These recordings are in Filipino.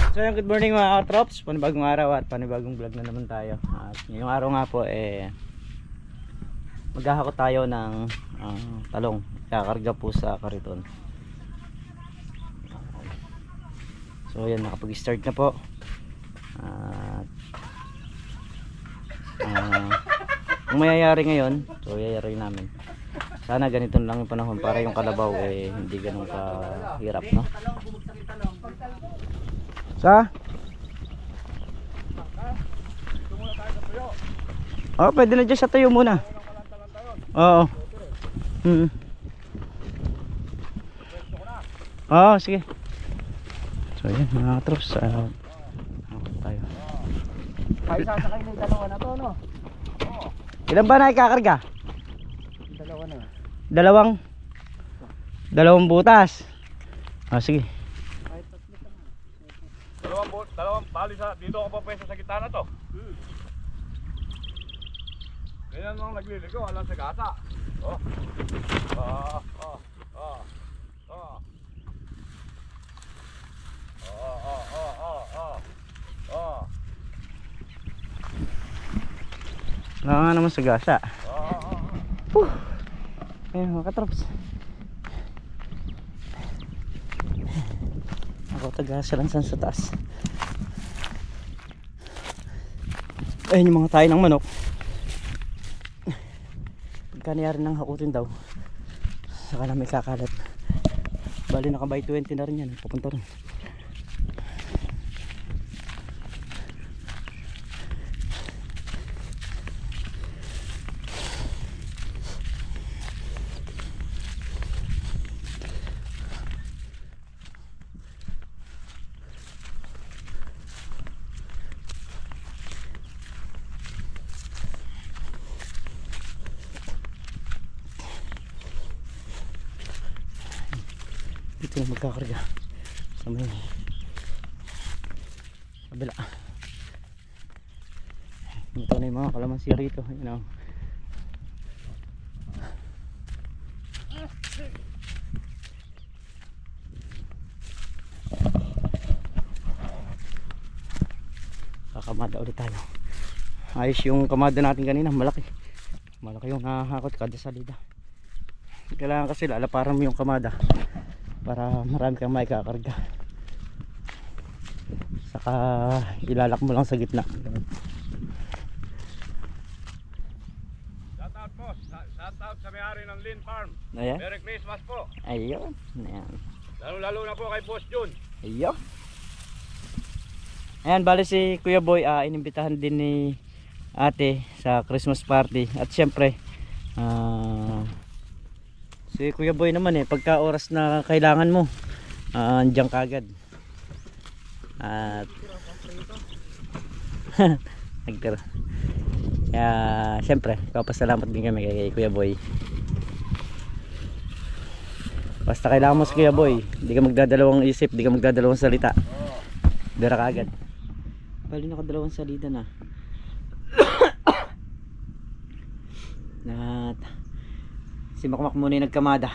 So good morning mga katrops, panibagong araw at panibagong vlog na naman tayo. At ngayong araw nga po maghahakot tayo ng talong, kakarga po sa kariton. So yan, nakapag-start na po. Ang mayayari ngayon, so yayari namin. Sana ganito lang yung panahon para yung kalabaw hindi ganun kahirap, no? Oh, pwede na dyan sa tayo muna. Oo. Oo, sige. So yan mga katrops, tayo. Ay, sasakay na yung dalawa na to, no? Ilan ba na ikakarga? Dalawa na. Dalawang butas. Sige. Dalawang bali dito ako pa pwesto sa gitna na to. Ganyan nung nagliligo, alam sa gata. Wala nga naman sa gasa. Ayun mga katrops. Ako tagasa lang sa taas. Ayun yung mga tayo ng manok. Pagka niyari ng hakutin daw, saka na may kakalat. Bali naka by 20 na rin yan, papunta rin. Dito na magkakarga sa may kabila. Dito na yung mga kalamansi rito, you know. Kakamada ulit tayo. Ayos yung kamada natin kanina, malaki yung nahakot kada salida. Kailangan kasi lalaparan mo yung kamada para marami kang maikakarga. Saka ilalak mo lang sa gitna. Shoutout po, shoutout sa may-ari ng Lin Farm. Ayan. Merry Christmas po. Ayun. Ayan. Lalo na po kay Boss Jun. Ayun. Ayan, bali si Kuya Boy inimbitahan din ni ate sa Christmas party. At syempre si Kuya Boy naman pagka oras na kailangan mo andyan kagad. At nagtira. Kaya syempre papasalamat din kami kay Kuya Boy. Basta kailangan mo si Kuya Boy, di ka magdadalawang isip, di ka magdadalawang salita, dira kagad. Bali nakadalawang salita na. At si Makmak muna yung nagkamada.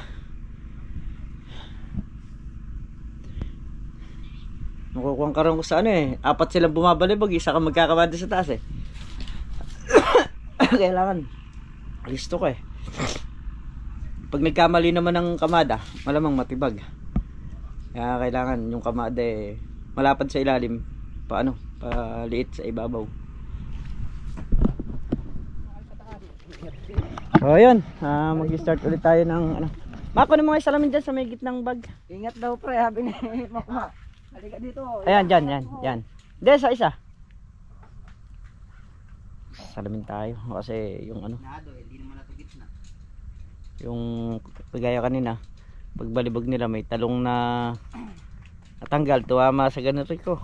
Makukuha ka rin ko sa apat silang bumabalibag, isa ka magkakamada sa taas Kailangan listo ko Pag nagkamali naman ng kamada, malamang matibag. Kaya kailangan yung kamada malapad sa ilalim, paliit sa ibabaw. So yun, mag-start ulit tayo ng Mako na mga salamin dyan sa may gitnang bag. Ingat daw pre, habi ni Makma. Halika dito. Ayan, yan. Hindi, sa isa. Salamin tayo kasi yung hindi naman nato gitna. yung kagaya kanina, pagbalibag nila may talong na natanggal, tuwama sa ganito ko.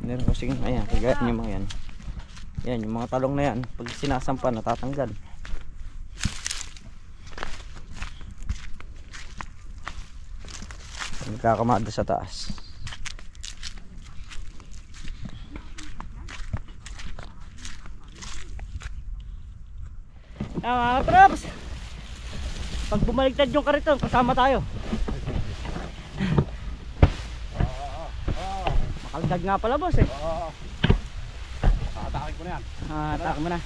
Meron kasi ayan, kagaya yung mga yan. Yan, yung mga talong na yan, pag sinasampa natatanggal. Nagkakamada sa taas. Mga katrops, Pag bumaligtad yung kariton, kasama tayo. Makaldag nga pala boss eh. Atakin ko na yan. Atake mo na.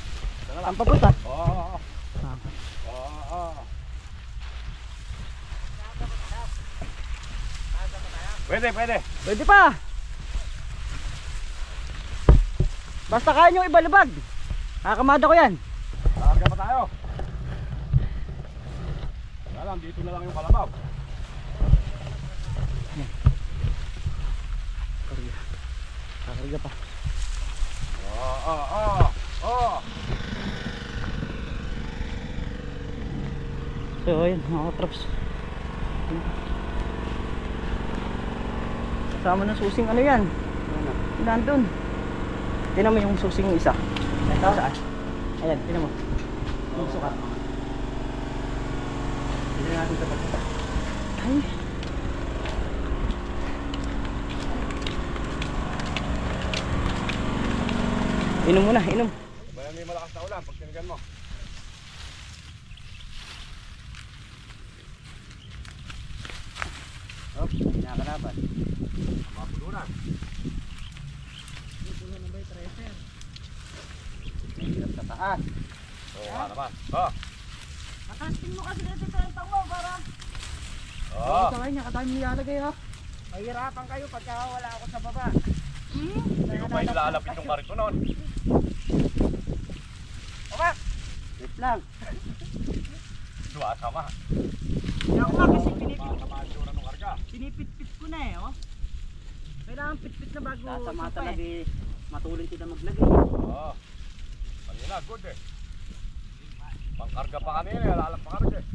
Ang papunta? Oo. Pwede. Pwede pa. Basta kaya nyo ibalibag. Kakamada ko yan. Kakarga pa tayo. Alam, dito na lang yung kalabaw. Kakarga pa. So ayun mga katrops. Kasama ng susing ano yan? Nandun. Tinan mo yung susing isa. Ito? Saan? Ayan, tinan mo. Yung sukat. Tinan natin sa pagkita. Ay. Inom muna, inom. Bayan may malakas na ulan pag tinigan mo. Oh, nakakalaban. Mapulunan. Mahirap sa taas. Oo, nga naman. Matasting mo kasi dito sa tang mo para. Oo. Sakay niya, kadami nilalagay ha. Mahirapan kayo pagka wala ako sa baba. Hindi ko pa ilalapit yung karito noon. Wait lang. Sumasama. Ako nga kasi Matamaan yung ng karga. pinipit-pit ko na eh, oh. Kailangan pit-pit na bago Sasama sapa talaga eh. matulin sila maglagay. Oo. Kanina, good eh. Pangkarga pa kanina, alalang pangarga eh.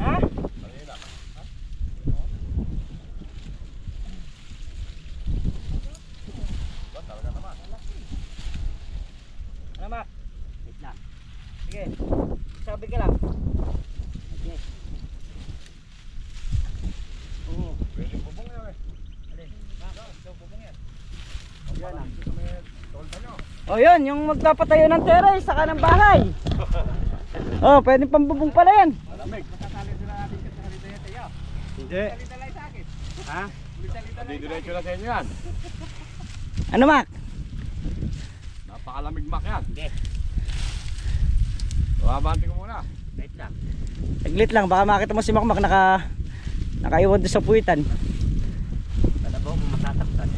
Ha? Kanina. Ba, talaga naman. Ano Mac? Wait lang. Sige. Sabi ka lang. Okay. Oo. Pwede bubong yan eh. Yan ah. Dito sa may tolda nyo. Oh yun, yung magpapatayo ng terrace saka ng bahay. Oh, pwede pambubong pala yan. Malamig. Masasali sila natin kasi sa halita yan tayo. Hindi. Salita lang sa akin. Ha? Hindi diretso na sa inyo yan. Ano Mac? Napakalamig mak yan. Hindi. Babanti ko muna. Wait lang. Taglit lang, baka makita mo si Mac nakaiwan doon sa puwitan. Kalabaw mo masasaktan.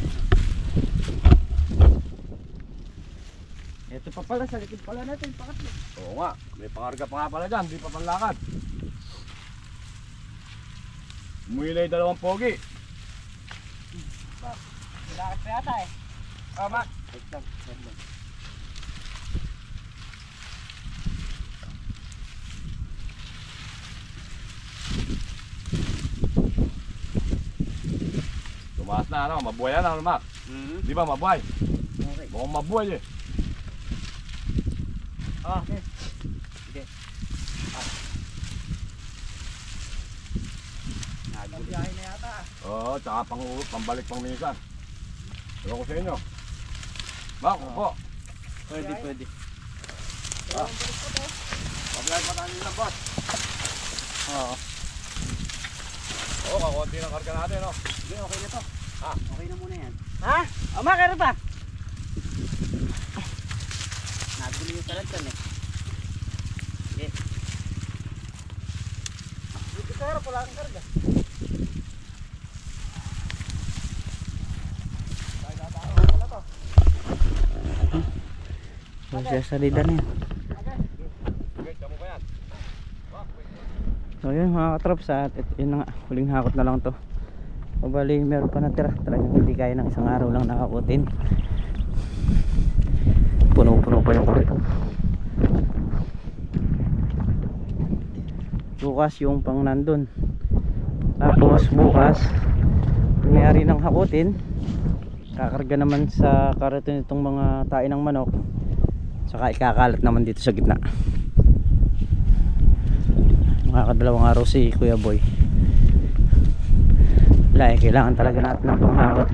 Ito pa pala, sa likod pala natin, pakatlo. Oo nga. May pangarga pa nga pala dyan. Di pa panlakad. Umuwi na yung dalawang pogi. Lakad pa yata eh. Tama. Wait lang. Wait lang. Tumaas na ano. Mabuhay yan ano Mac. Di ba mabuhay? Okay. Mukhang mabuhay eh. Ah, okay. Sige. Nagbiyahe na yata. Oo. Tsaka pambalik pang minsan. Ewan ko sa inyo. Mac, upo. Pwede. Mabuhay pa tayo nila boss. Oo. Oo, kakunti ng karga natin no. Sige, okay na to. Ah. Okay na muna yan. Ha? O Mac, ano pa? Nagbulo yung talantan eh. Sige. Dito sa harap, wala kang karga. Masya salida na yan. Okay, tamo pa yan. So yun mga katrops, at yun na nga, huling hakot na lang to. O bali meron pa natira, talagang hindi kaya ng isang araw lang nakakutin. Puno-puno pa yung kurito. Bukas yung pang nandun. Tapos bukas mayari ng hakutin, kakarga naman sa kariton itong mga tae ng manok, saka ikakalat naman dito sa gitna. Makakadalawang araw si Kuya Boy. Wala eh, kailangan talaga natin ng panghakot.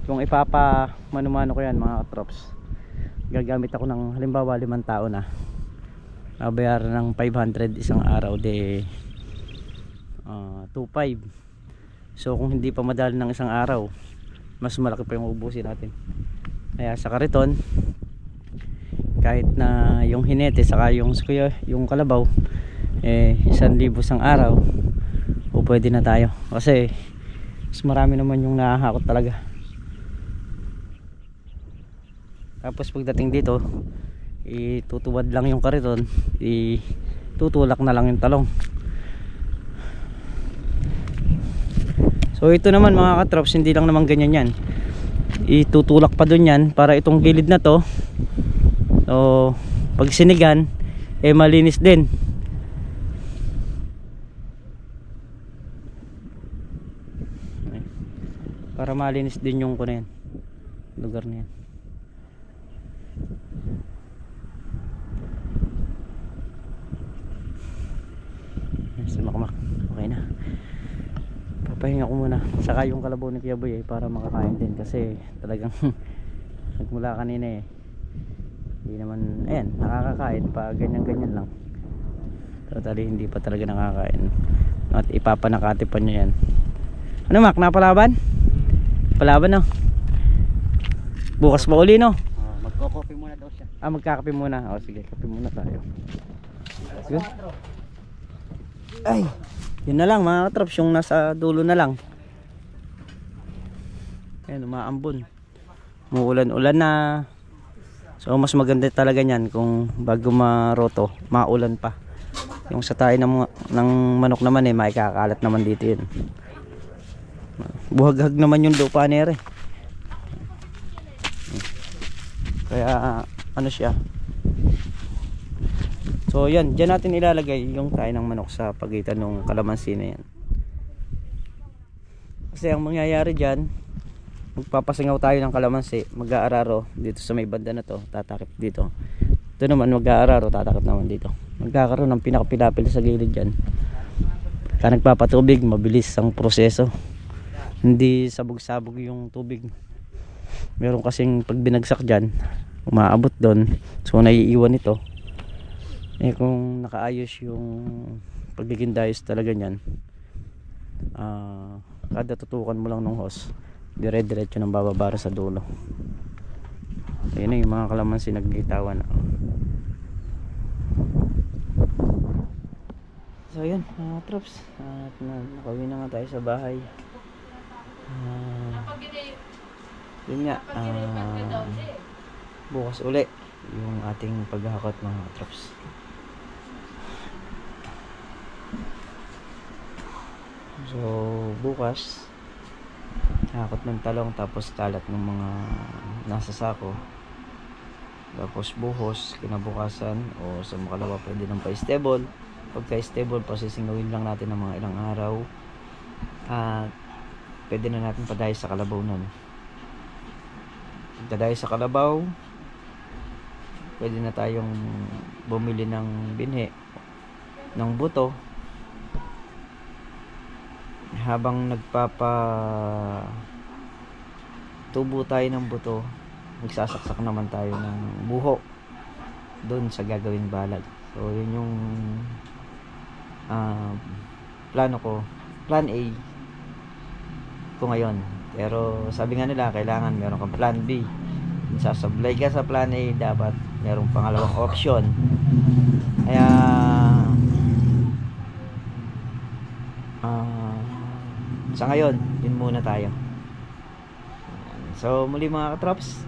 Kung ipapa mano-mano ko yan mga katrops, gagamit ako ng halimbawa 5 tao na, babayaran ng 500 isang araw, de 2.5. So kung hindi pa madali ng isang araw, mas malaki pa yung ubusin natin. Kaya sa kariton, kahit na yung hinete saka yung kalabaw 1,000 isang araw, o pwede na tayo kasi mas marami naman yung nakahakot talaga. Tapos pagdating dito, itutuwad lang yung kariton, itutulak na lang yung talong. So ito naman mga katrops, hindi lang naman ganyan yan, itutulak pa dun yan para itong gilid na to, so pag sinigan malinis din. Para malinis din yung kuno yan, lugar na yan. Sumakmak, okay na. Papahinga ko muna. Saka yung kalabaw ni Kuya Boy para makakain din kasi talagang nagmula kanina hindi naman, ayan, nakakakain pa ganyan lang. Totally hindi pa talaga nakakain at ipapanakati pa niya yan. Ano Mac, napalaban? Palaban no? Bukas pa uli no? Magko-coffee muna daw siya. Magkakape muna. Sige, kape muna tayo. Good. Ay, yun na lang mga katrops, yung nasa dulo na lang. Ayan, umaambon. Muulan-ulan na. So mas maganda talaga niyan kung bago maroto, maulan pa. Yung sa tayo ng manok naman maikakalat naman dito yun. Buhaghag naman yung lupa nere. Kaya ano siya. So yan, dyan natin ilalagay yung tayo ng manok sa pagitan ng kalamansi na yan. Kasi ang mangyayari dyan, magpapasingaw tayo ng kalamansi, mag-aararo dito sa may banda na to, tatakip dito. Ito naman mag-aararo, tatakip naman dito. Magkakaroon ng pinakapilapil sa gilid dyan. Kaya nagpapatubig, mabilis ang proseso. Hindi sabog-sabog yung tubig. Meron kasing pag binagsak dyan, umaabot doon, so naiiwan ito. Kung nakaayos yung pagiging dayos talaga nyan, kada tutukan mo lang ng hose, dire-diretso ng bababara sa dulo. Ayun na yung mga kalamansi naggitawan na. So yun mga trops, at nakauwi na nga tayo sa bahay. Yun nga, bukas uli yung ating paghahakot mga trops. So bukas hakot ng talong, tapos kalat ng mga nasa sako, tapos buhos kinabukasan o sa makalawa pwede ng pa-stable. Pagka stable, pasisingawin lang natin ng mga ilang araw at pwede na natin padayo sa kalabaw nun. Pagkadayo sa kalabaw, pwede na tayong bumili ng binhi ng buto. Habang tubo tayo ng buto, magsasaksak naman tayo ng buho doon sa gagawing balag. So yun yung plano ko, plan A ko ngayon. Pero sabi nga nila, kailangan meron kang plan B. Sasablay ka sa plan A, dapat merong pangalawang option. Kaya sa ngayon, yun muna tayo. So muli mga katrops,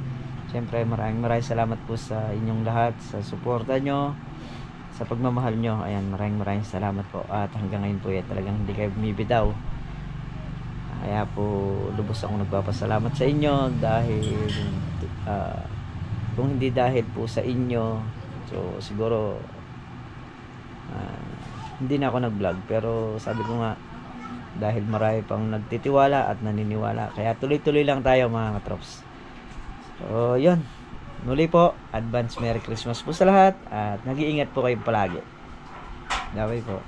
syempre maraming salamat po sa inyong lahat, sa suporta nyo, sa pagmamahal nyo. Ayan, maraming salamat po. At hanggang ngayon po talagang hindi kayo bumibitaw. Kaya po lubos akong nagpapasalamat sa inyo dahil kung hindi dahil po sa inyo, so siguro hindi na ako nag-vlog. Pero sabi ko nga, dahil marami pang nagtitiwala at naniniwala, kaya tuloy-tuloy lang tayo mga katrops. So yun, muli po, advance Merry Christmas po sa lahat at nag-iingat po kayo palagi. Bye po.